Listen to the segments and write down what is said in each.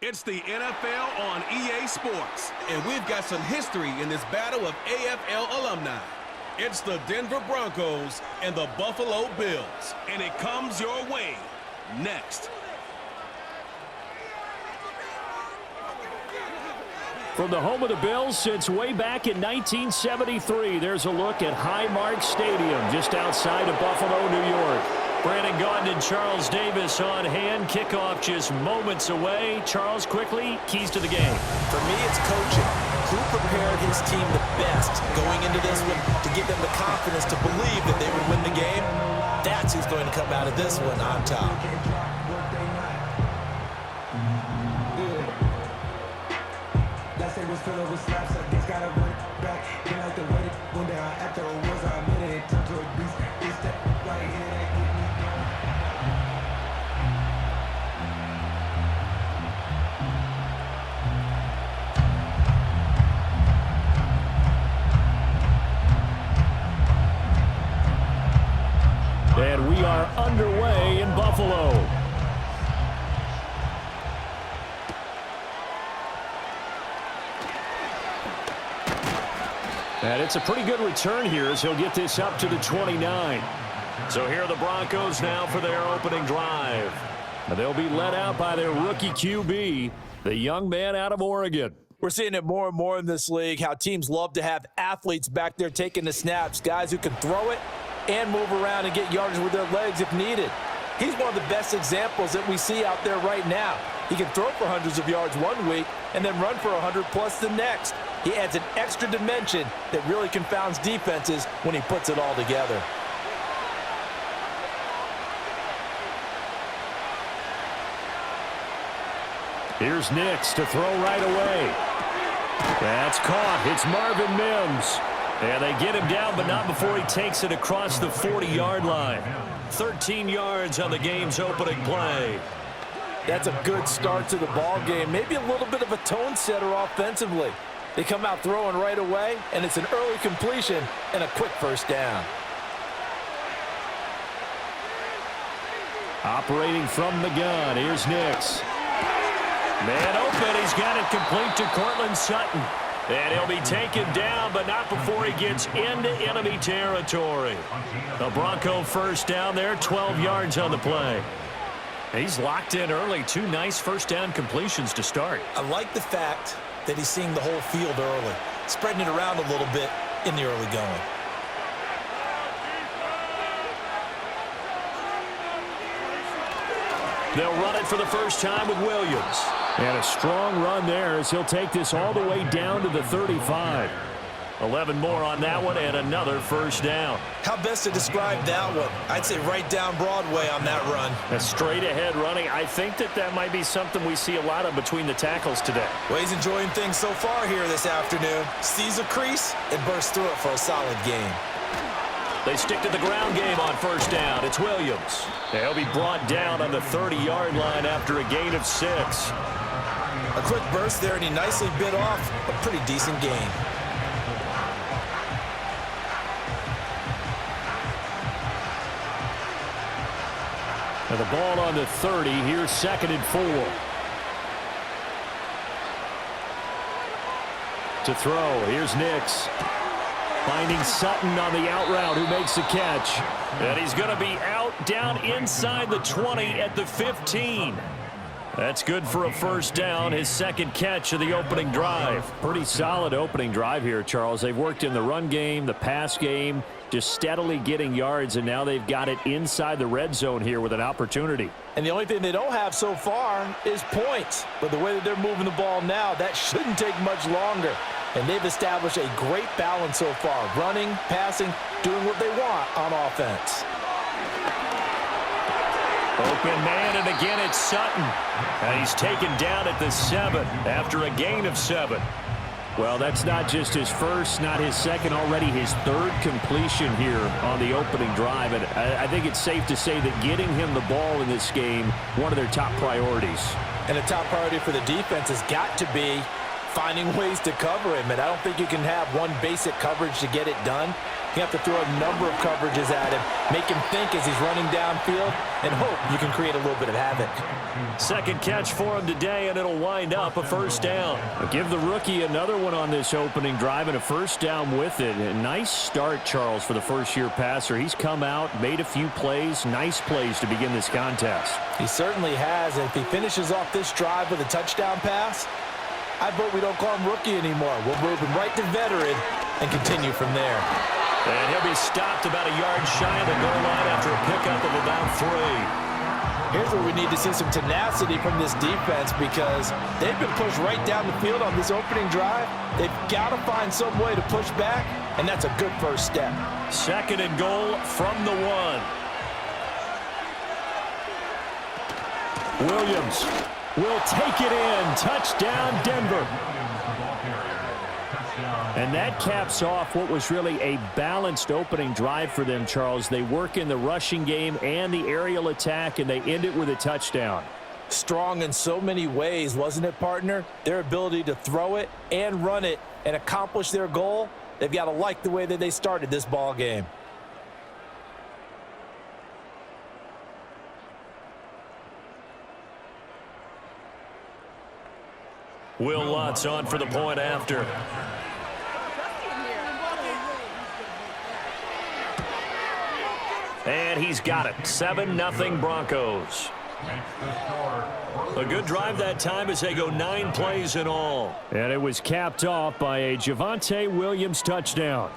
It's the NFL on EA Sports, and we've got some history in this battle of AFL alumni. It's the Denver Broncos and the Buffalo Bills, and it comes your way next. From the home of the Bills since way back in 1973, there's a look at Highmark Stadium just outside of Buffalo, New York. Brandon Gaudin and Charles Davis on hand. Kickoff just moments away. Charles, quickly, keys to the game. For me, it's coaching. Who prepared his team the best going into this one to give them the confidence to believe that they would win the game? That's who's going to come out of this one on top. And we are underway in Buffalo. And it's a pretty good return here as he'll get this up to the 29. So here are the Broncos now for their opening drive. They'll be led out by their rookie QB, the young man out of Oregon. We're seeing it more and more in this league, how teams love to have athletes back there taking the snaps, guys who can throw it and move around and get yardage with their legs if needed. He's one of the best examples that we see out there right now. He can throw for hundreds of yards one week and then run for 100+ the next. He adds an extra dimension that really confounds defenses when he puts it all together. Here's Nix to throw right away. That's caught. It's Marvin Mims. And they get him down, but not before he takes it across the 40-yard line. 13 yards on the game's opening play. That's a good start to the ball game. Maybe a little bit of a tone setter offensively. They come out throwing right away, and it's an early completion and a quick first down. Operating from the gun, here's Nix. Man open, he's got it complete to Cortland Sutton. And he'll be taken down, but not before he gets into enemy territory. The Bronco first down there, 12 yards on the play. He's locked in early. Two nice first down completions to start. I like the fact that he's seeing the whole field early, spreading it around a little bit in the early going. They'll run it for the first time with Williams. And a strong run there as he'll take this all the way down to the 35. 11 more on that one and another first down. How best to describe that one? I'd say right down Broadway on that run. A straight ahead running. I think that might be something we see a lot of between the tackles today. Well, he's enjoying things so far here this afternoon. Sees a crease and bursts through it for a solid game. They stick to the ground game on first down. It's Williams. They'll be brought down on the 30-yard line after a gain of 6. A quick burst there, and he nicely bit off a pretty decent gain. And the ball on the 30. Here's 2nd and 4. To throw. Here's Nix. Finding Sutton on the out route, who makes the catch. And he's going to be out down inside the 20 at the 15. That's good for a first down, his second catch of the opening drive. Pretty solid opening drive here, Charles. They've worked in the run game, the pass game, just steadily getting yards, and now they've got it inside the red zone here with an opportunity. And the only thing they don't have so far is points. But the way that they're moving the ball now, that shouldn't take much longer. And they've established a great balance so far. Running, passing, doing what they want on offense. Open man, and again it's Sutton. And he's taken down at the 7 after a gain of 7. Well, that's not just his first, not his second, already his third completion here on the opening drive. And I think it's safe to say that getting him the ball in this game, one of their top priorities. And a top priority for the defense has got to be finding ways to cover him. And I don't think you can have one basic coverage to get it done. You have to throw a number of coverages at him, make him think as he's running downfield, and hope you can create a little bit of havoc. Second catch for him today, and it'll wind up a first down. Give the rookie another one on this opening drive and a first down with it. A nice start, Charles, for the first-year passer. He's come out, made a few plays, nice plays to begin this contest. He certainly has, and if he finishes off this drive with a touchdown pass, I vote we don't call him rookie anymore. We'll move him right to veteran and continue from there. And he'll be stopped about a yard shy of the goal line after a pickup of about 3. Here's where we need to see some tenacity from this defense because they've been pushed right down the field on this opening drive. They've got to find some way to push back, and that's a good first step. Second and goal from the 1. Williams will take it in. Touchdown, Denver. And that caps off what was really a balanced opening drive for them, Charles. They work in the rushing game and the aerial attack, and they end it with a touchdown. Strong in so many ways, wasn't it, partner? Their ability to throw it and run it and accomplish their goal, they've got to like the way that they started this ball game. Will Lutz on for the point after. And he's got it. 7-0 Broncos. A good drive that time as they go 9 plays in all. And it was capped off by a Javonte Williams touchdown.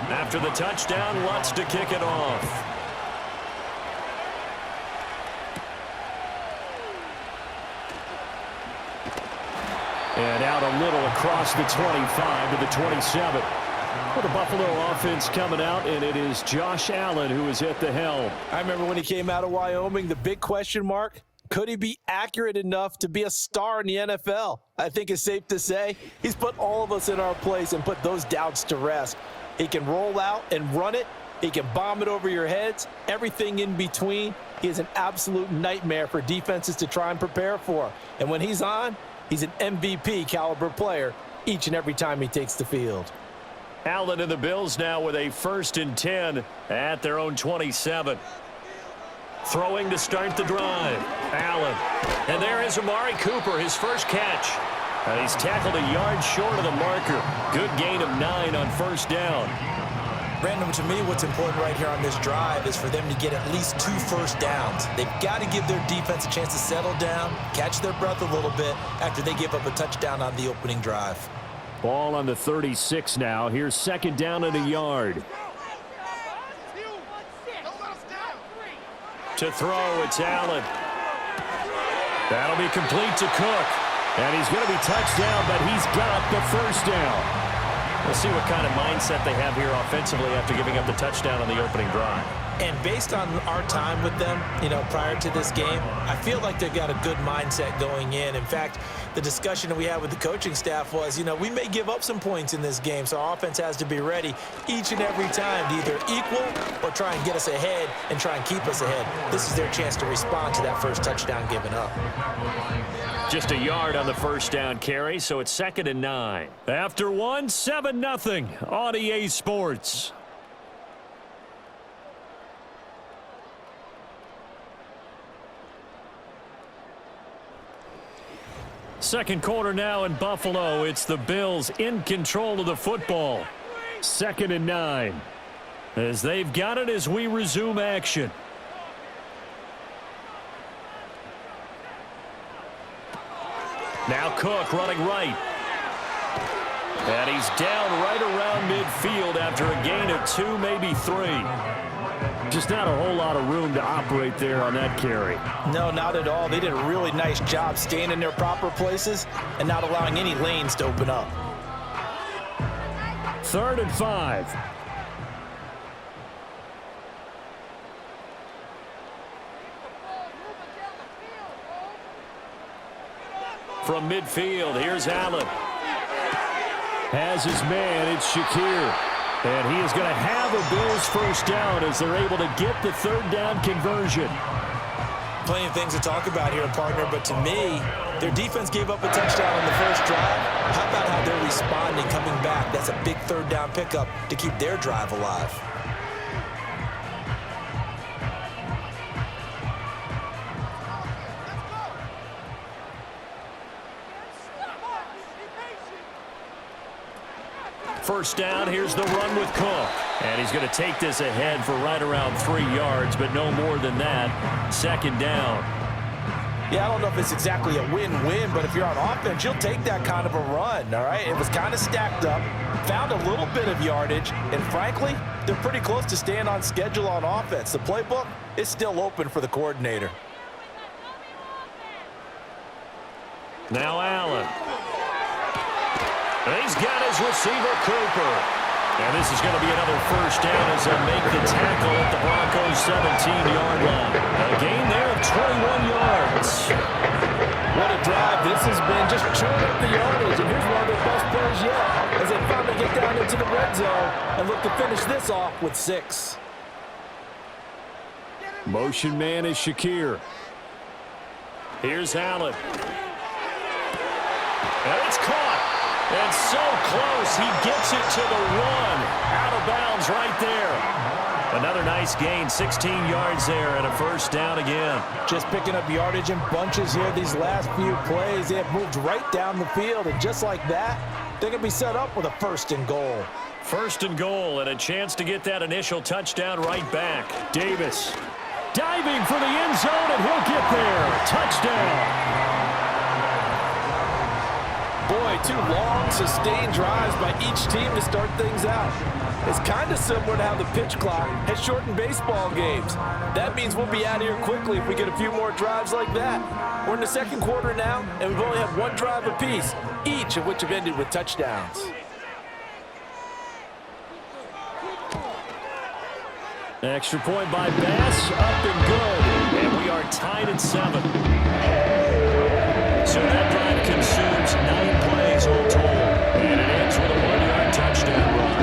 After the touchdown, Lutz to kick it off. And out a little across the 25 to the 27. Well, the Buffalo offense coming out, and it is Josh Allen who is at the helm. I remember when he came out of Wyoming, the big question mark, could he be accurate enough to be a star in the NFL? I think it's safe to say he's put all of us in our place and put those doubts to rest. He can roll out and run it. He can bomb it over your heads. Everything in between. He is an absolute nightmare for defenses to try and prepare for. And when he's on, he's an MVP caliber player each and every time he takes the field. Allen and the Bills now with a 1st and 10 at their own 27. Throwing to start the drive. Allen. And there is Amari Cooper, his first catch. And he's tackled a yard short of the marker. Good gain of 9 on first down. Brandon, to me, what's important right here on this drive is for them to get at least 2 first downs. They've got to give their defense a chance to settle down, catch their breath a little bit after they give up a touchdown on the opening drive. Ball on the 36 now. Here's 2nd down and a yard. To throw, it's Allen. That'll be complete to Cook. And he's going to be touched down, but he's got the first down. We'll see what kind of mindset they have here offensively after giving up the touchdown on the opening drive. And based on our time with them, prior to this game, I feel like they've got a good mindset going in. In fact, the discussion that we had with the coaching staff was, we may give up some points in this game, so our offense has to be ready each and every time to either equal or try and get us ahead and try and keep us ahead. This is their chance to respond to that first touchdown given up. Just a yard on the first down carry, so it's 2nd and 9. After 1, 7-0 on EA Sports. Second quarter now in Buffalo. It's the Bills in control of the football. 2nd and 9. As they've got it as we resume action. Now Cook running right. And he's down right around midfield after a gain of 2, maybe 3. Just not a whole lot of room to operate there on that carry. No, not at all. They did a really nice job staying in their proper places and not allowing any lanes to open up. 3rd and 5. from midfield. Here's Allen. Has his man. It's Shakir. And he is going to have a Bills first down as they're able to get the third down conversion. Plenty of things to talk about here, partner, but to me, their defense gave up a touchdown on the first drive. How about how they're responding, coming back? That's a big third down pickup to keep their drive alive. First down, here's the run with Cook. And he's going to take this ahead for right around 3 yards, but no more than that. Second down. Yeah, I don't know if it's exactly a win-win, but if you're on offense, you'll take that kind of a run, all right? It was kind of stacked up, found a little bit of yardage, and frankly, they're pretty close to staying on schedule on offense. The playbook is still open for the coordinator. Now Allen. And he's got his receiver, Cooper. And this is going to be another first down as they make the tackle at the Broncos' 17-yard line. A gain there of 21 yards. What a drive this has been. Just chewing up the yardage. And here's one of their best plays yet as they finally get down into the red zone and look to finish this off with 6. Motion man is Shakir. Here's Allen. And it's caught. And so close, he gets it to the 1. Out of bounds right there. Another nice gain, 16 yards there, and a first down again. Just picking up yardage in bunches here these last few plays. They have moved right down the field, and just like that, they're going to be set up with a first and goal. First and goal, and a chance to get that initial touchdown right back. Davis diving for the end zone, and he'll get there. Touchdown. Boy, 2 long, sustained drives by each team to start things out. It's kind of similar to how the pitch clock has shortened baseball games. That means we'll be out of here quickly if we get a few more drives like that. We're in the second quarter now, and we've only had 1 drive apiece, each of which have ended with touchdowns. Extra point by Bass, up and good. And we are tied at 7. So that drive consumes 9 plays all told. And it ends with a 1-yard touchdown run.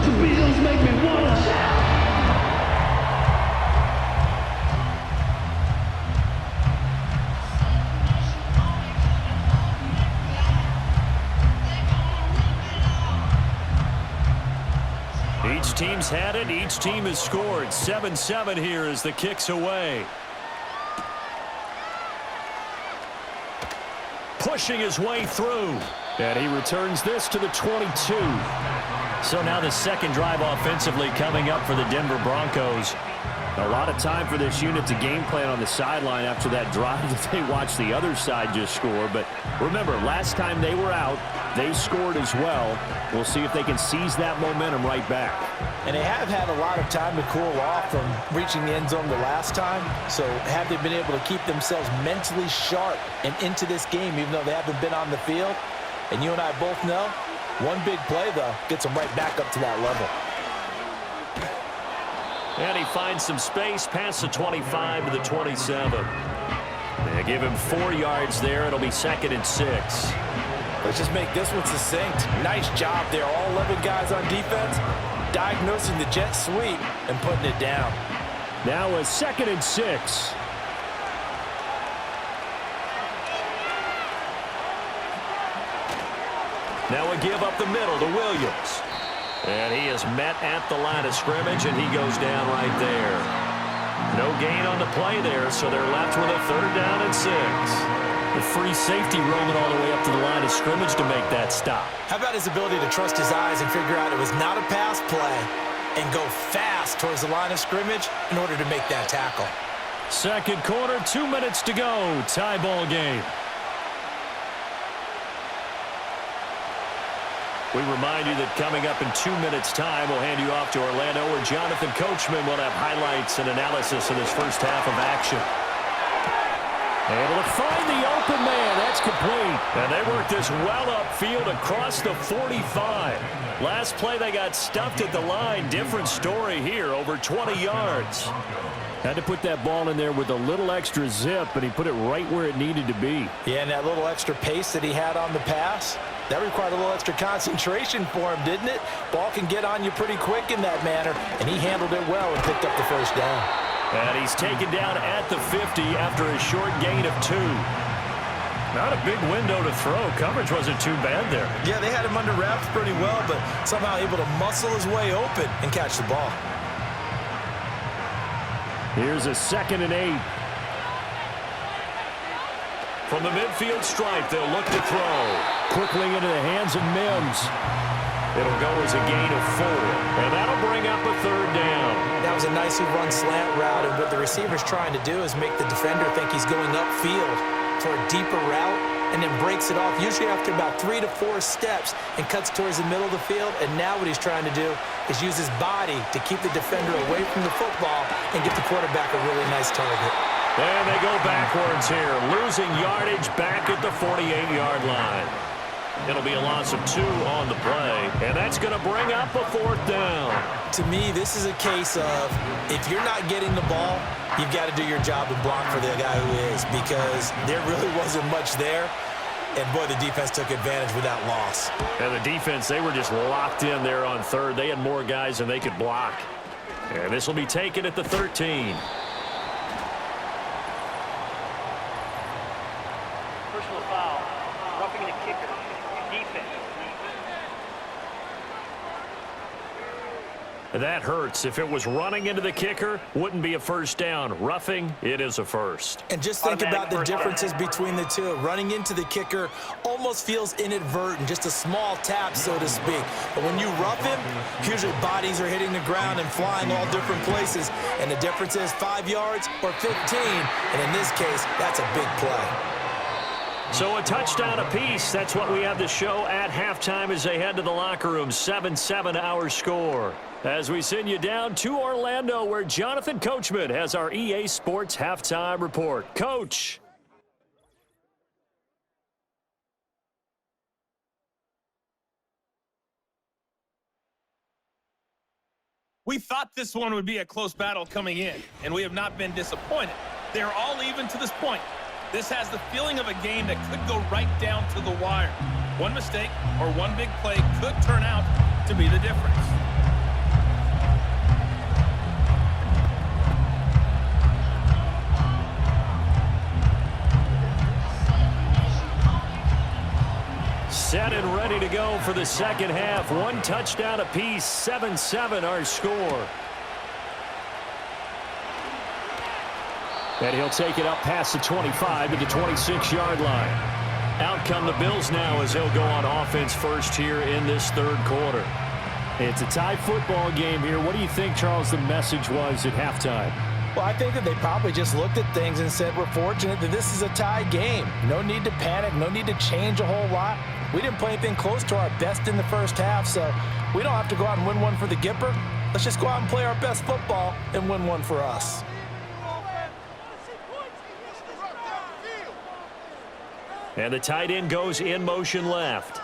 The Beatles make me wanna shout. Each team's had it. Each team has scored. 7-7 here as the kick's away. Pushing his way through. And he returns this to the 22. So now the second drive offensively coming up for the Denver Broncos. A lot of time for this unit to game plan on the sideline after that drive that they watched the other side just score. But remember, last time they were out, they scored as well. We'll see if they can seize that momentum right back. And they have had a lot of time to cool off from reaching the end zone the last time. So have they been able to keep themselves mentally sharp and into this game even though they haven't been on the field? And you and I both know, one big play, though, gets them right back up to that level. And he finds some space past the 25 to the 27. They give him 4 yards there. It'll be 2nd and 6. Let's just make this one succinct. Nice job there. All 11 guys on defense diagnosing the jet sweep and putting it down. Now a 2nd and 6. Now a give up the middle to Williams. And he is met at the line of scrimmage, and he goes down right there. No gain on the play there, so they're left with a 3rd down and 6. The free safety roaming all the way up to the line of scrimmage to make that stop. How about his ability to trust his eyes and figure out it was not a pass play and go fast towards the line of scrimmage in order to make that tackle? Second quarter, 2 minutes to go. Tie ball game. We remind you that coming up in 2 minutes' time, we'll hand you off to Orlando, where Jonathan Coachman will have highlights and analysis of this first half of action. Able to find the open man. That's complete. And they work this well upfield across the 45. Last play, they got stuffed at the line. Different story here, over 20 yards. Had to put that ball in there with a little extra zip, but he put it right where it needed to be. Yeah, and that little extra pace that he had on the pass, that required a little extra concentration for him, didn't it? Ball can get on you pretty quick in that manner, and he handled it well and picked up the first down. And he's taken down at the 50 after a short gain of 2. Not a big window to throw. Coverage wasn't too bad there. Yeah, they had him under wraps pretty well, but somehow able to muscle his way open and catch the ball. Here's a 2nd and 8. From the midfield stripe, they'll look to throw. Quickly into the hands of Mims. It'll go as a gain of 4, and that'll bring up a 3rd down. That was a nicely run slant route, and what the receiver's trying to do is make the defender think he's going upfield for a deeper route, and then breaks it off, usually after about 3 to 4 steps, and cuts towards the middle of the field. And now what he's trying to do is use his body to keep the defender away from the football and get the quarterback a really nice target. And they go backwards here, losing yardage back at the 48-yard line. It'll be a loss of 2 on the play, and that's going to bring up a 4th down. To me, this is a case of if you're not getting the ball, you've got to do your job and block for the guy who is, because there really wasn't much there. And, boy, the defense took advantage with that loss. And the defense, they were just locked in there on 3rd. They had more guys than they could block. And this will be taken at the 13. Personal foul, roughing the kicker, defense. That hurts. If it was running into the kicker, wouldn't be a 1st down. Roughing, it is a 1st. And just think about the differences between the two. Running into the kicker almost feels inadvertent, just a small tap, so to speak. But when you rough him, usually bodies are hitting the ground and flying all different places. And the difference is 5 yards or 15. And in this case, that's a big play. So a touchdown apiece. That's what we have to show at halftime as they head to the locker room. 7-7 our score. As we send you down to Orlando, where Jonathan Coachman has our EA Sports halftime report. Coach. We thought this one would be a close battle coming in, and we have not been disappointed. They're all even to this point. This has the feeling of a game that could go right down to the wire. One mistake or one big play could turn out to be the difference. Set and ready to go for the 2nd half. 1 touchdown apiece, 7-7 our score. And he'll take it up past the 25 to the 26-yard line. Out come the Bills now as they'll go on offense first here in this 3rd quarter. It's a tie football game here. What do you think, Charles, the message was at halftime? Well, I think that they probably just looked at things and said, we're fortunate that this is a tie game. No need to panic, no need to change a whole lot. We didn't play anything close to our best in the first half, so we don't have to go out and win one for the Gipper. Let's just go out and play our best football and win one for us. And the tight end goes in motion left.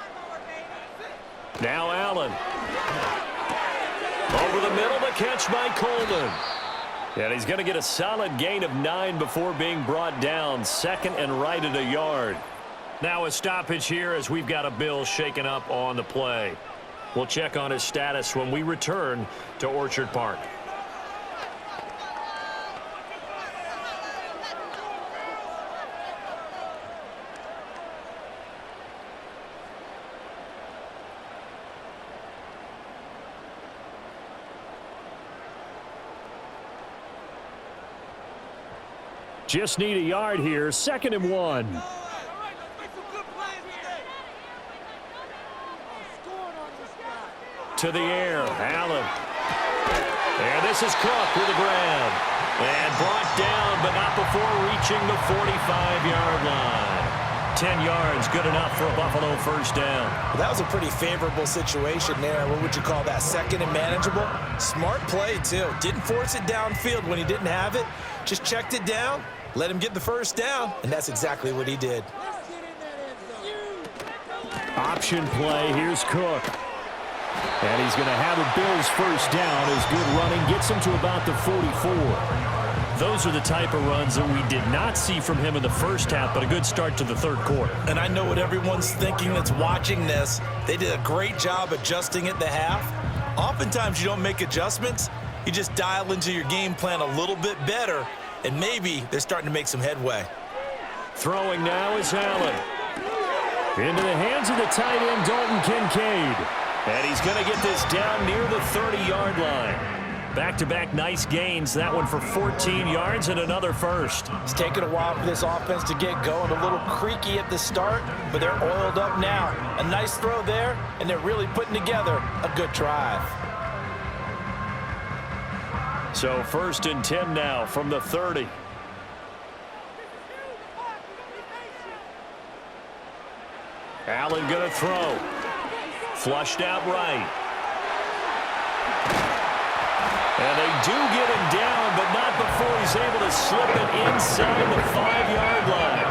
Now Allen. Over the middle, the catch by Coleman. And he's going to get a solid gain of 9 before being brought down. 2nd and right at a yard. Now a stoppage here as we've got a Bill shaken up on the play. We'll check on his status when we return to Orchard Park. Just need a yard here. 2nd and 1. To the air, Allen. And this is Cook with a grab. And brought down, but not before reaching the 45-yard line. 10 yards, good enough for a Buffalo 1st down. Well, that was a pretty favorable situation there. What would you call that? 2nd and manageable? Smart play, too. Didn't force it downfield when he didn't have it. Just checked it down Let him get the first down, and that's exactly what he did. Option play. Here's Cook. And he's going to have a Bills first down as good running gets him to about the 44. Those are the type of runs that we did not see from him in the first half, but a good start to the third quarter. And I know what everyone's thinking that's watching this. They did a great job adjusting at the half. Oftentimes you don't make adjustments. You just dial into your game plan a little bit better, and maybe they're starting to make some headway. Throwing now is Allen. Into the hands of the tight end, Dalton Kincaid. And he's going to get this down near the 30-yard line. Back-to-back nice gains. That one for 14 yards and another first. It's taken a while for this offense to get going. A little creaky at the start, but they're oiled up now. A nice throw there, and they're really putting together a good drive. So 1st and 10 now from the 30. Allen going to throw. Flushed out right. And they do get him down, but not before he's able to slip it inside the 5-yard line.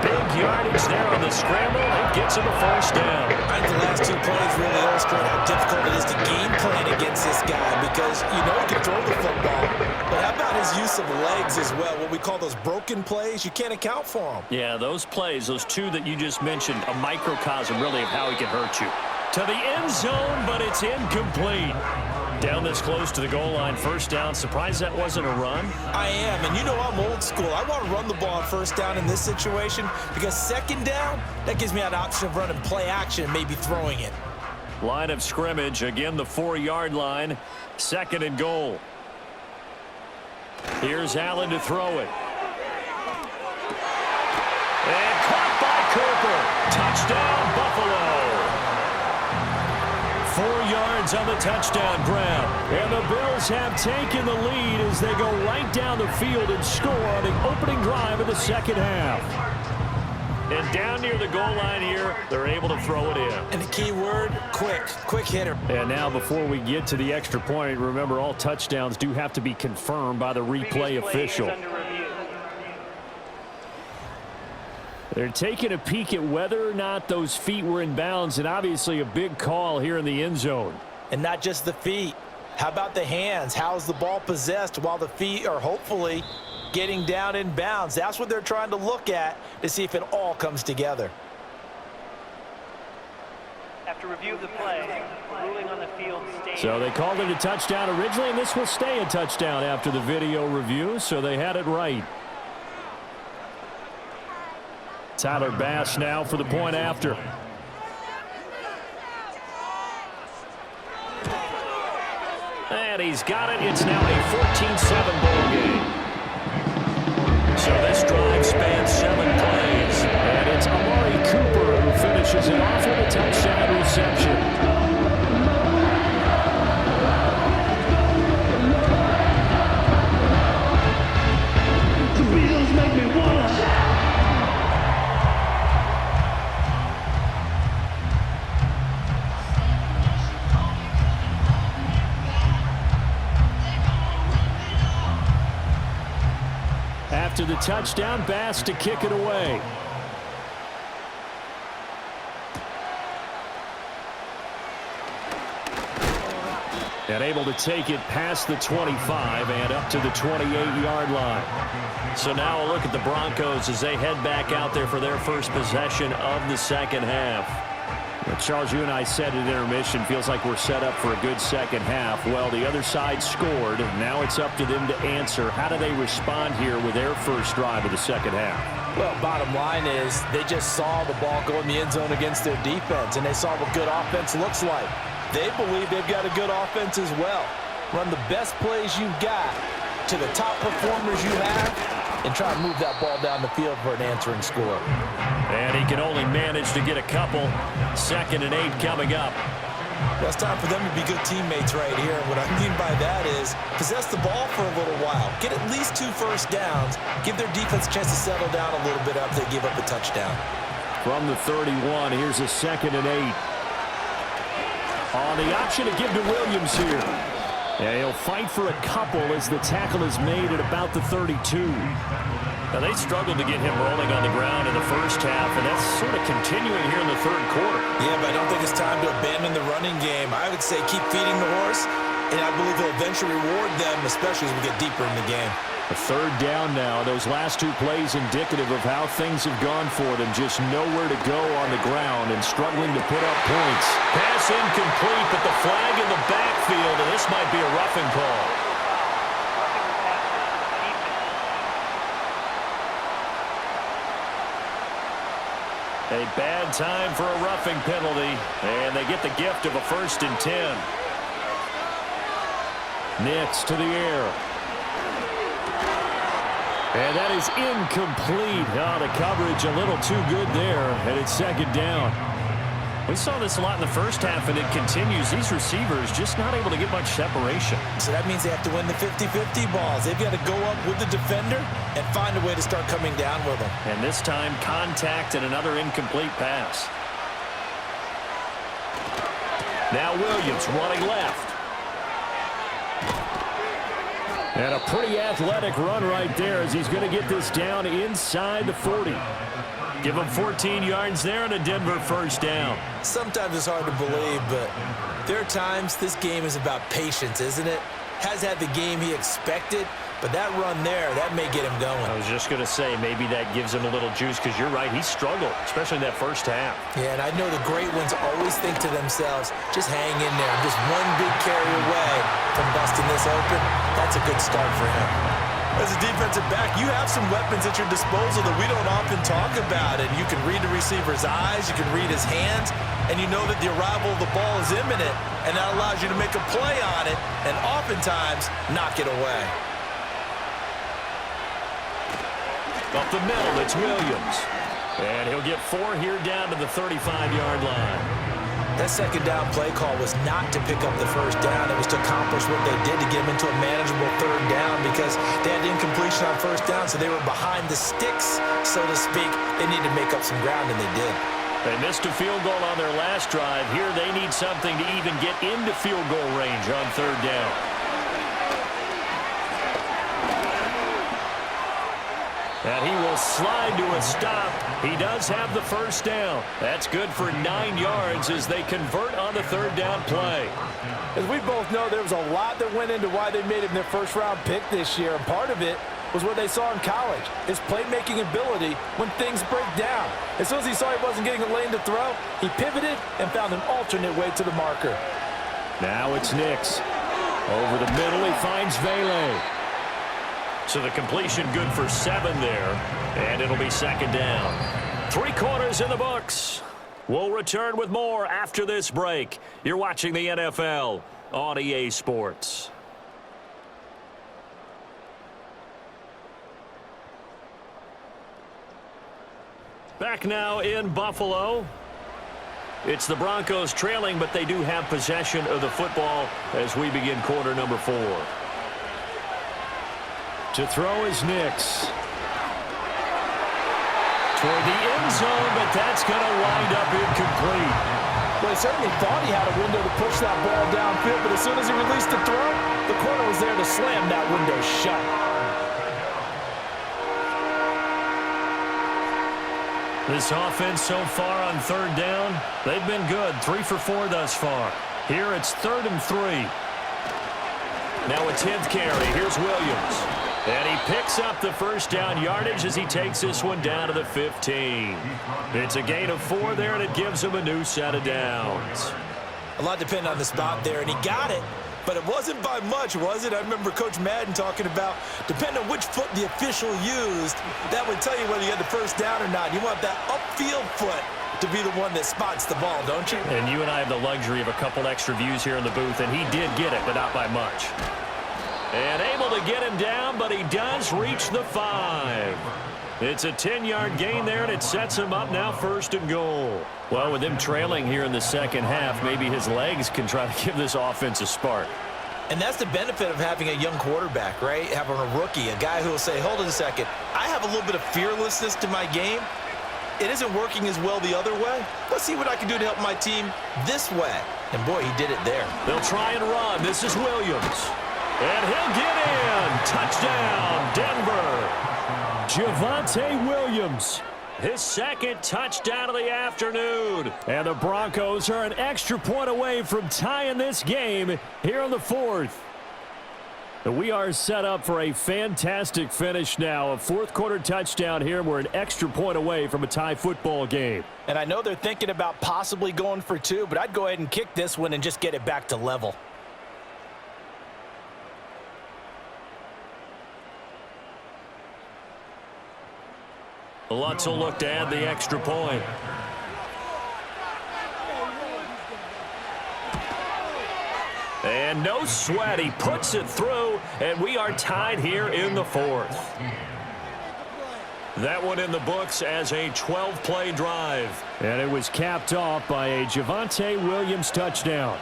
Big yardage there on the scramble. It gets him a first down. I think the last 2 plays really illustrate how difficult it is to game plan against this guy because you know he can throw the football. But how about his use of legs as well? What we call those broken plays, you can't account for them. Yeah, those plays, those 2 that you just mentioned, a microcosm really of how he can hurt you. To the end zone, but it's incomplete. Down this close to the goal line, first down. Surprised that wasn't a run? I am, and you know I'm old school. I want to run the ball on first down in this situation because second down, that gives me an option of running play action and maybe throwing it. Line of scrimmage, again the 4-yard line. 2nd and goal. Here's Allen to throw it. And caught by Cooper. Touchdown, Buffalo. 4 yards on the touchdown grab. And the Bills have taken the lead as they go right down the field and score on the opening drive of the second half. And down near the goal line here, they're able to throw it in. And the key word, quick hitter. And now before we get to the extra point, remember all touchdowns do have to be confirmed by the replay official. They're taking a peek at whether or not those feet were in bounds, and obviously a big call here in the end zone. And not just the feet. How about the hands? How's the ball possessed while the feet are hopefully getting down in bounds? That's what they're trying to look at to see if it all comes together. After review of the play, ruling on the field stays. So they called it a touchdown originally, and this will stay a touchdown after the video review, so they had it right. Tyler Bass now for the point after. And he's got it. It's now a 14-7 ball game. So this drive spans 7 plays. And it's Amari Cooper who finishes it off with a touchdown reception. The Bills make me wanna shout. After the touchdown, Bass to kick it away. And able to take it past the 25 and up to the 28-yard line. So now a look at the Broncos as they head back out there for their first possession of the second half. Well, Charles, you and I said at intermission, feels like we're set up for a good second half. Well, the other side scored. Now it's up to them to answer. How do they respond here with their first drive of the second half? Well, bottom line is they just saw the ball go in the end zone against their defense, and they saw what good offense looks like. They believe they've got a good offense as well. Run the best plays you've got to the top performers you have and try to move that ball down the field for an answering score. And he can only manage to get a couple. 2nd and 8 coming up. Well, it's time for them to be good teammates right here. And what I mean by that is possess the ball for a little while. Get at least 2 first downs. Give their defense a chance to settle down a little bit after they give up a touchdown. From the 31, here's a 2nd and 8. On the option to give to Williams here. Yeah, he'll fight for a couple as the tackle is made at about the 32. Now, they struggled to get him rolling on the ground in the first half, and that's sort of continuing here in the third quarter. Yeah, but I don't think it's time to abandon the running game. I would say keep feeding the horse, and I believe he'll eventually reward them, especially as we get deeper in the game. A third down now. Those last two plays indicative of how things have gone for them. Just nowhere to go on the ground and struggling to put up points. Pass incomplete, but the flag in the backfield, and this might be a roughing call. A bad time for a roughing penalty, and they get the gift of a 1st and 10. Nix to the air. And that is incomplete. Oh, the coverage a little too good there, and it's 2nd down. We saw this a lot in the first half, and it continues. These receivers just not able to get much separation. So that means they have to win the 50-50 balls. They've got to go up with the defender and find a way to start coming down with them. And this time, contact and another incomplete pass. Now Williams running left. And a pretty athletic run right there as he's going to get this down inside the 40. Give him 14 yards there and a Denver 1st down. Sometimes it's hard to believe, but there are times this game is about patience, isn't it? Has had the game he expected, but that run there, that may get him going. I was just going to say maybe that gives him a little juice because you're right, he struggled, especially in that first half. Yeah, and I know the great ones always think to themselves, just hang in there. I'm just one big carry away from busting this open. That's a good start for him. As a defensive back, you have some weapons at your disposal that we don't often talk about. And you can read the receiver's eyes, you can read his hands, and you know that the arrival of the ball is imminent, and that allows you to make a play on it and oftentimes knock it away. Up the middle, it's Williams. And he'll get 4 here down to the 35-yard line. That 2nd down play call was not to pick up the 1st down. It was to accomplish what they did to get them into a manageable 3rd down because they had incompletion on 1st down, so they were behind the sticks, so to speak. They needed to make up some ground, and they did. They missed a field goal on their last drive. Here they need something to even get into field goal range on 3rd down. And he will slide to a stop. He does have the 1st down. That's good for 9 yards as they convert on the 3rd down play. As we both know, there was a lot that went into why they made him their first-round pick this year, and part of it was what they saw in college, his playmaking ability when things break down. As soon as he saw he wasn't getting a lane to throw, he pivoted and found an alternate way to the marker. Now it's Nix. Over the middle, he finds Vele. So the completion good for 7 there, and it'll be 2nd down. 3 quarters in the books. We'll return with more after this break. You're watching the NFL on EA Sports. Back now in Buffalo. It's the Broncos trailing, but they do have possession of the football as we begin quarter number 4. To throw is Nix. Toward the end zone, but that's going to wind up incomplete. Well, he certainly thought he had a window to push that ball downfield, but as soon as he released the throw, the corner was there to slam that window shut. This offense so far on 3rd down, they've been good. 3 for 4 thus far. Here it's 3rd and 3. Now a 10th carry. Here's Williams. And he picks up the 1st down yardage as he takes this one down to the 15. It's a gain of 4 there, and it gives him a new set of downs. A lot depended on the spot there, and he got it, but it wasn't by much, was it? I remember Coach Madden talking about, depending on which foot the official used, that would tell you whether you had the 1st down or not. You want that upfield foot to be the one that spots the ball, don't you? And you and I have the luxury of a couple extra views here in the booth, and he did get it, but not by much. And able to get him down, but he does reach the 5. It's a 10-yard gain there, and it sets him up now 1st and goal. Well, with him trailing here in the 2nd half, maybe his legs can try to give this offense a spark. And that's the benefit of having a young quarterback, right? Having a rookie, a guy who will say, hold on a second, I have a little bit of fearlessness to my game. it isn't working as well the other way. Let's see what I can do to help my team this way. And boy, he did it there. They'll try and run. This is Williams. And he'll get in. Touchdown, Denver. Javonte Williams, his second touchdown of the afternoon. And the Broncos are an extra point away from tying this game here in the fourth. We are set up for a fantastic finish now. A fourth-quarter touchdown here. We're an extra point away from a tie football game. And I know they're thinking about possibly going for two, but I'd go ahead and kick this one and just get it back to level. Lutz will look to add the extra point. And no sweat, he puts it through, and we are tied here in the fourth. That one in the books as a 12-play drive. And it was capped off by a Javonte Williams touchdown.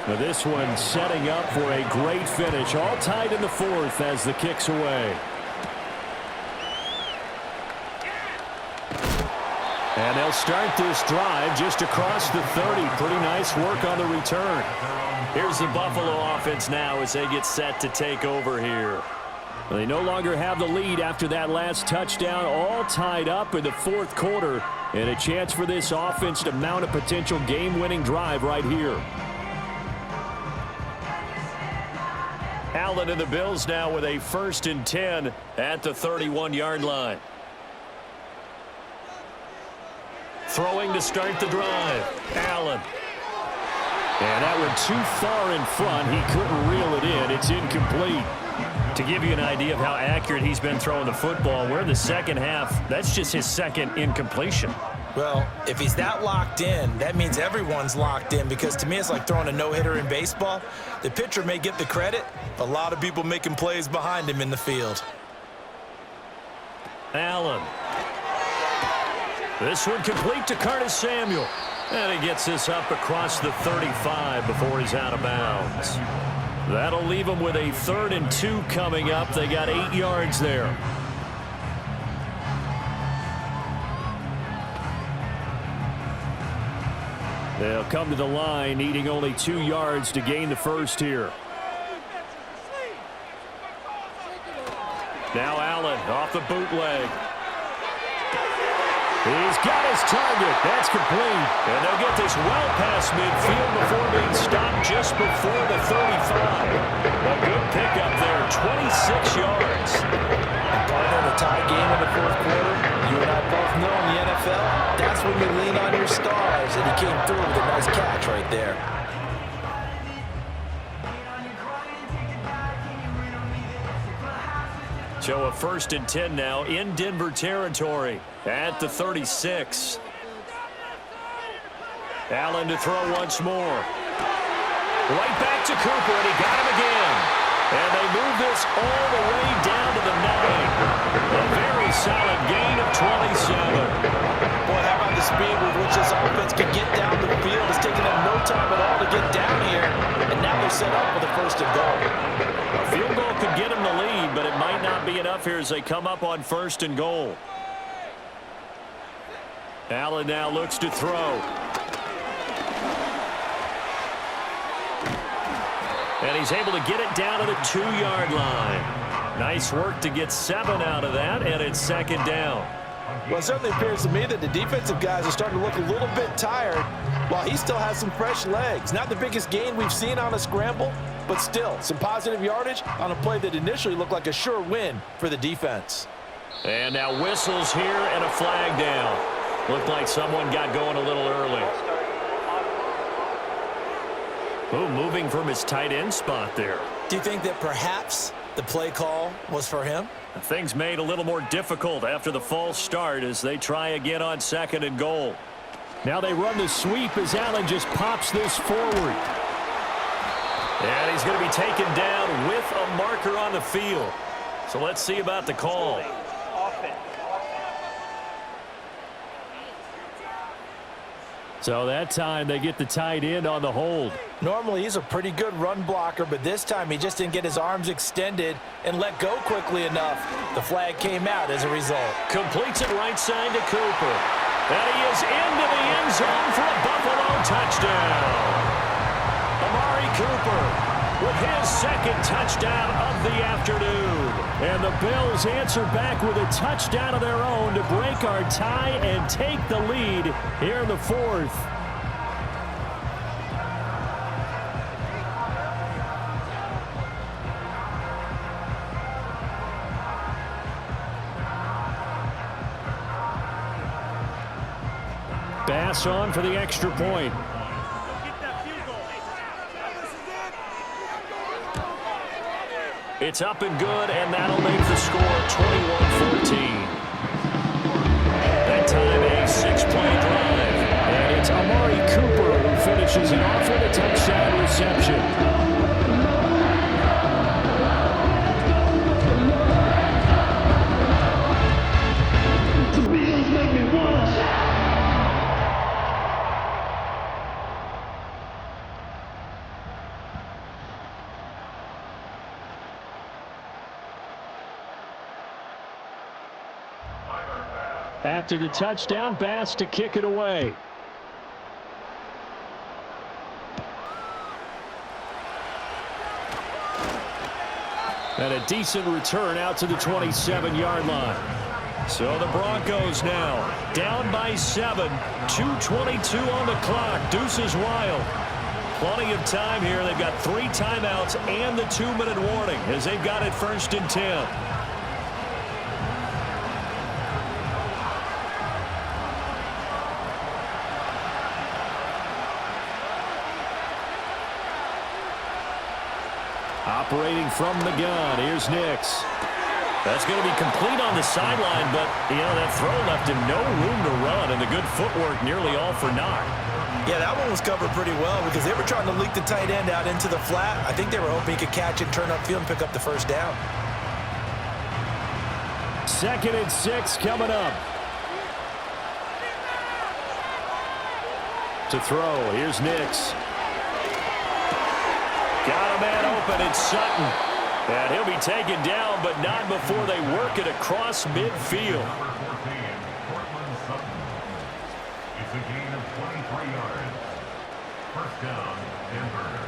But this one setting up for a great finish. All tied in the fourth as the kick's away. And they'll start this drive just across the 30. Pretty nice work on the return. Here's the Buffalo offense now as they get set to take over here. They no longer have the lead after that last touchdown. All tied up in the fourth quarter. And a chance for this offense to mount a potential game-winning drive right here. Allen and the Bills now with a 1st and 10 at the 31-yard line. Throwing to start the drive. Allen. And that one too far in front. He couldn't reel it in. It's incomplete. To give you an idea of how accurate he's been throwing the football, we're in the second half. That's just his second incompletion. Well, if he's that locked in, that means everyone's locked in, because to me it's like throwing a no-hitter in baseball. The pitcher may get the credit, but a lot of people making plays behind him in the field. Allen. This one complete to Curtis Samuel. And he gets this up across the 35 before he's out of bounds. That'll leave him with a 3rd and 2 coming up. They got 8 yards there. They'll come to the line, needing only 2 yards to gain the first here. Now Allen off the bootleg. He's got his target. That's complete. And they'll get this well past midfield before being stopped just before the 35. A good pickup there, 26 yards. Partner, the tie game in the fourth quarter, you and I both know in the NFL, that's when you lean on your stars, and he came through with a nice catch right there. So a 1st and 10 now in Denver territory at the 36. Allen to throw once more. Right back to Cooper, and he got him again. And they move this all the way down to the 9. A very solid gain of 27. Boy, how about the speed with which this offense can get down the field? It's taking them no time at all to get down here. And now they're set up for the 1st and goal. A field goal could get them the lead, but it might not be enough here as they come up on 1st and goal. Allen now looks to throw. And he's able to get it down to the 2-yard line. Nice work to get 7 out of that, and it's 2nd down. Well, it certainly appears to me that the defensive guys are starting to look a little bit tired while he still has some fresh legs. Not the biggest gain we've seen on a scramble, but still some positive yardage on a play that initially looked like a sure win for the defense. And now whistles here and a flag down. Looked like someone got going a little early. Oh, moving from his tight end spot there. Do you think that perhaps the play call was for him? Things made a little more difficult after the false start as they try again on 2nd and goal. Now they run the sweep as Allen just pops this forward. And he's going to be taken down with a marker on the field. So let's see about the call. So that time they get the tight end on the hold. Normally he's a pretty good run blocker, but this time he just didn't get his arms extended and let go quickly enough. The flag came out as a result. Completes it right side to Cooper. And he is into the end zone for a Buffalo touchdown. Amari Cooper with his second touchdown of the afternoon. And the Bills answer back with a touchdown of their own to break our tie and take the lead here in the fourth. Bass on for the extra point. It's up and good, and that'll make the score 21-14. That time a 6-play drive. And it's Amari Cooper who finishes it off with a touchdown reception. The Bills make me wanna shout. After the touchdown, Bass to kick it away. And a decent return out to the 27-yard line. So the Broncos now down by 7, 2:22 on the clock. Deuces wild. Plenty of time here. They've got 3 timeouts and the 2-minute warning as they've got it 1st and 10. Operating from the gun, here's Nix. That's going to be complete on the sideline, but, that throw left him no room to run, and the good footwork nearly all for naught. Yeah, that one was covered pretty well because they were trying to leak the tight end out into the flat. I think they were hoping he could catch and turn upfield and pick up the first down. 2nd and 6 coming up. To throw, here's Nix. Got a man open, it's Sutton. And he'll be taken down, but not before they work it across midfield. It's a gain of 23 yards. First down, Denver.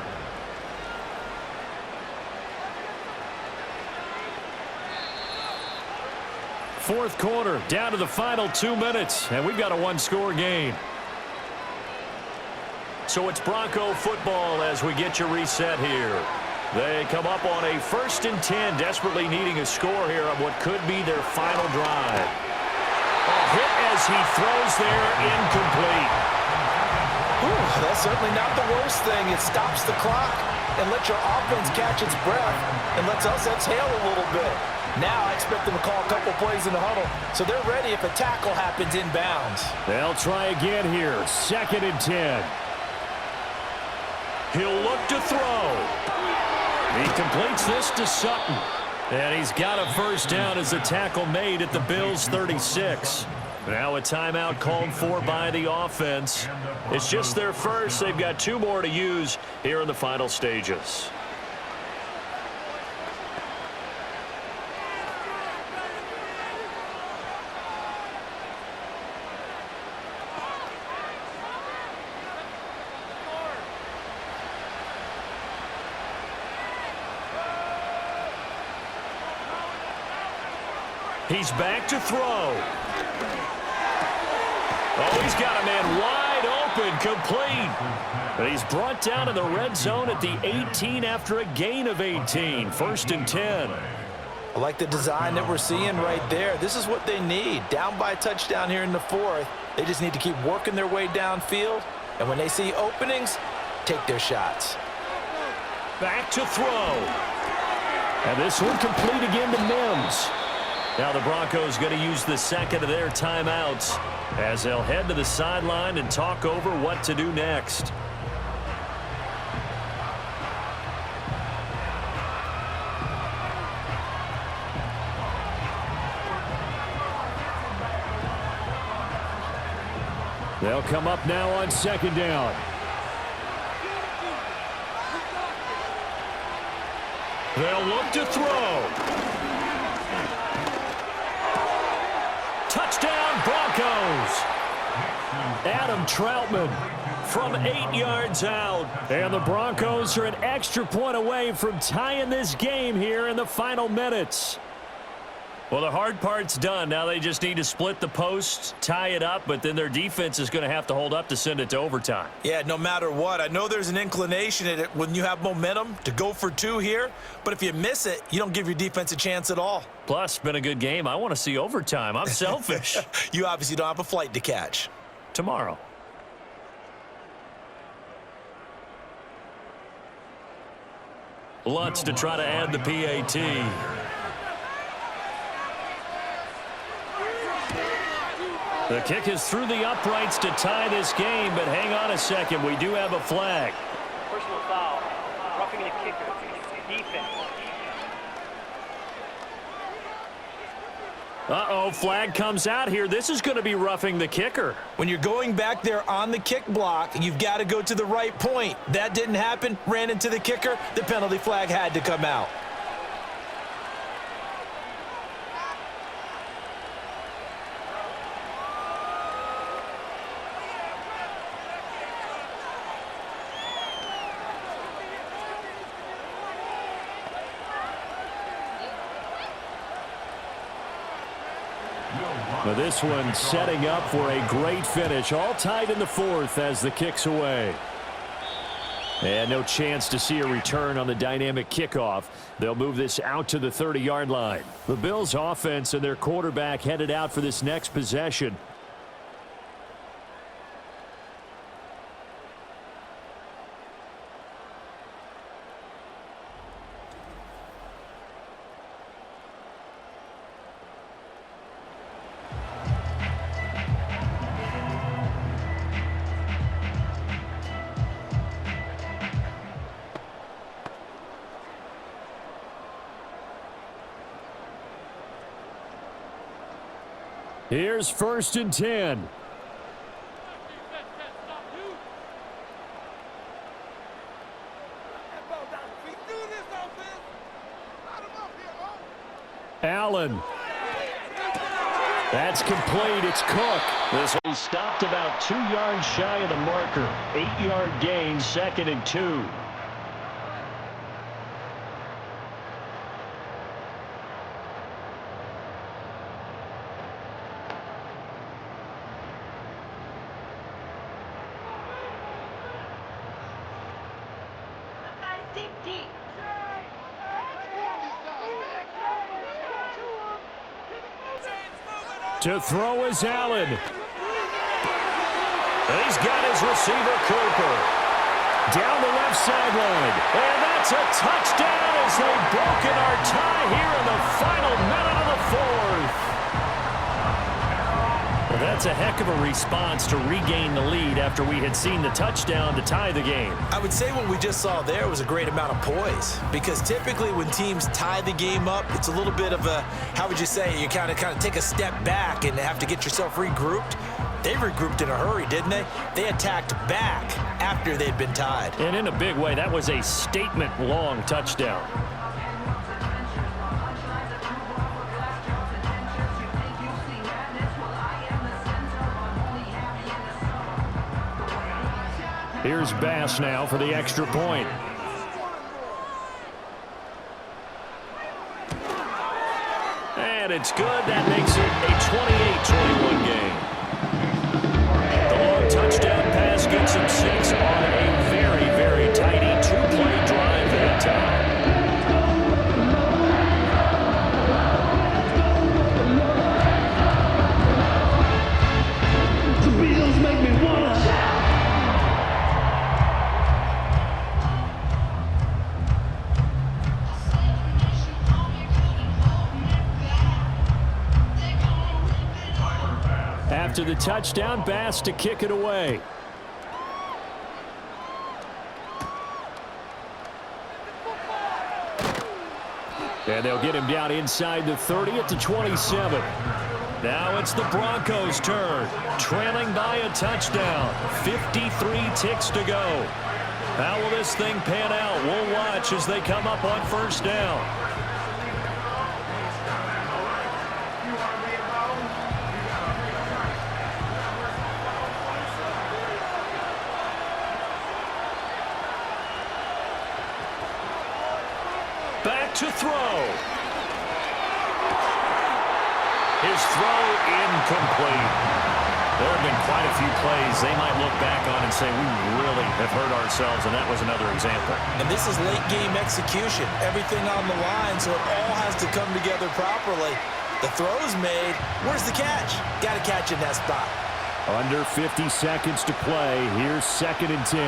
Fourth quarter, down to the final 2 minutes, and we've got a 1-score game. So it's Bronco football as we get you reset here. They come up on a 1st and 10, desperately needing a score here on what could be their final drive. A hit as he throws there, incomplete. Ooh, that's certainly not the worst thing. It stops the clock and lets your offense catch its breath and lets us exhale a little bit. Now I expect them to call a couple plays in the huddle, so they're ready if a tackle happens inbounds. They'll try again here, 2nd and 10. He'll look to throw. He completes this to Sutton. And he's got a first down as the tackle made at the Bills' 36. Now a timeout called for by the offense. It's just their first. They've got 2 more to use here in the final stages. He's back to throw. Oh, he's got a man wide open, complete. But he's brought down in the red zone at the 18 after a gain of 18. 1st and 10. I like the design that we're seeing right there. This is what they need. Down by a touchdown here in the 4th. They just need to keep working their way downfield. And when they see openings, take their shots. Back to throw. And this one complete again to Mims. Now the Broncos going to use the 2nd of their timeouts as they'll head to the sideline and talk over what to do next. They'll come up now on second down. They'll look to throw. Touchdown, Broncos. Adam Troutman from 8 yards out. And the Broncos are an extra point away from tying this game here in the final minutes. Well, the hard part's done. Now they just need to split the posts, tie it up, but then their defense is going to have to hold up to send it to overtime. Yeah, no matter what. I know there's an inclination in it when you have momentum to go for two here, but if you miss it, you don't give your defense a chance at all. Plus, it's been a good game. I want to see overtime. I'm selfish. You obviously don't have a flight to catch. Tomorrow. Lutz to try to add the PAT. The kick is through the uprights to tie this game, but hang on a second. We do have a flag. Personal foul. Roughing the kicker. Defense. Uh-oh, flag comes out here. This is going to be roughing the kicker. When you're going back there on the kick block, you've got to go to the right point. That didn't happen. Ran into the kicker. The penalty flag had to come out. But this one setting up for a great finish. All tied in the fourth as the kick's away. And no chance to see a return on the dynamic kickoff. They'll move this out to the 30-yard line. The Bills offense and their quarterback headed out for this next possession. Here's 1st and 10. Allen. That's complete. It's Cook. This one stopped about 2 yards shy of the marker. 8-yard gain, 2nd and 2. To throw is Allen. He's got his receiver, Cooper. Down the left sideline. And that's a touchdown as they've broken our tie here in the final minute of the fourth. Well, that's a heck of a response to regain the lead after we had seen the touchdown to tie the game. I would say what we just saw there was a great amount of poise, because typically when teams tie the game up, it's a little bit of a, how would you say, you kind of take a step back and have to get yourself regrouped. They regrouped in a hurry, didn't they? They attacked back after they'd been tied. And in a big way, that was a statement-long touchdown. Here's Bass now for the extra point. And it's good. That makes it a 28-21 game. The long touchdown pass gets him 6 on a very, very tidy 2-play drive that time. The Bills make me wanna shout. After the touchdown, Bass to kick it away. And they'll get him down inside the 30 at the 27. Now it's the Broncos' turn, trailing by a touchdown. 53 ticks to go. How will this thing pan out? We'll watch as they come up on first down. Back to throw. His throw incomplete. There have been quite a few plays they might look back on and say, we really have hurt ourselves, and that was another example. And this is late-game execution. Everything on the line, so it all has to come together properly. The throw's made. Where's the catch? Got to catch in that spot. Under 50 seconds to play. Here's 2nd and 10.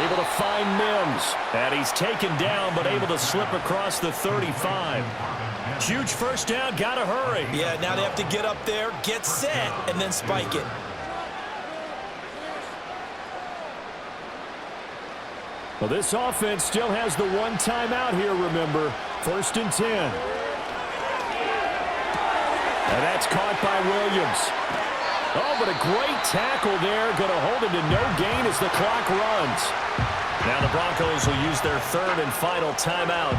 Able to find Mims. And he's taken down, but able to slip across the 35. Huge first down. Got to hurry. Yeah, now they have to get up there, get set, and then spike it. Well, this offense still has the one timeout here, remember. 1st and 10. And that's caught by Williams. Oh, but a great tackle there. Going to hold him to no gain as the clock runs. Now the Broncos will use their 3rd and final timeout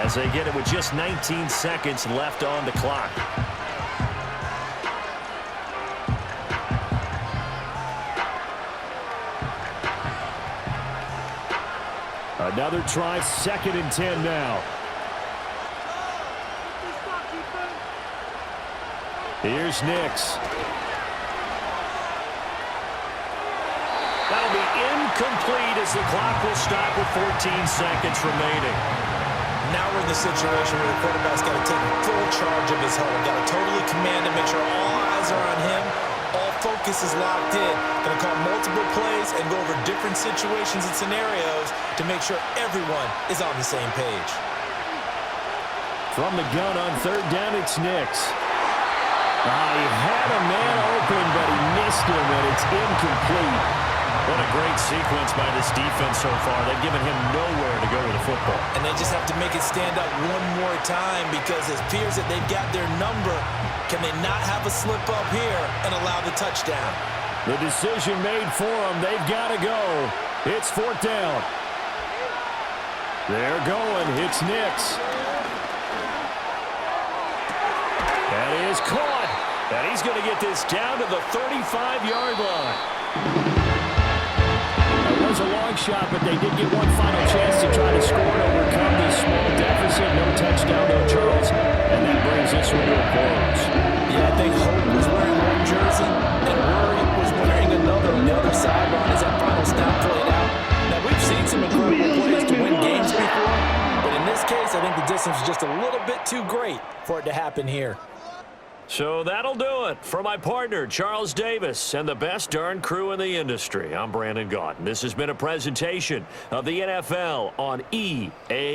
as they get it with just 19 seconds left on the clock. Another try, 2nd and 10 now. Here's Nix. That'll be incomplete as the clock will stop with 14 seconds remaining. Now we're in the situation where the quarterback's got to take full charge of his home. Got to totally command it, make sure all eyes are on him. All focus is locked in. Going to call multiple plays and go over different situations and scenarios to make sure everyone is on the same page. From the gun on 3rd down, it's Nix. He had a man open, but he missed him, and it's incomplete. What a great sequence by this defense so far. They've given him nowhere to go with the football. And they just have to make it stand up one more time because it appears that they've got their number. Can they not have a slip up here and allow the touchdown? The decision made for them. They've got to go. It's 4th down. They're going. It's Nix. That is caught. And he's going to get this down to the 35-yard line. It was a long shot, but they did get one final chance to try to score and overcome this small deficit. No touchdown, though, Charles. And that brings this one to a close. Yeah, I think Hope was wearing one jersey and Worry was wearing another on the other sideline as that final snap played out. Now, we've seen some incredible plays to win games before, but in this case, I think the distance was just a little bit too great for it to happen here. So that'll do it for my partner, Charles Davis, and the best darn crew in the industry. I'm Brandon Gaudin. This has been a presentation of the NFL on EA.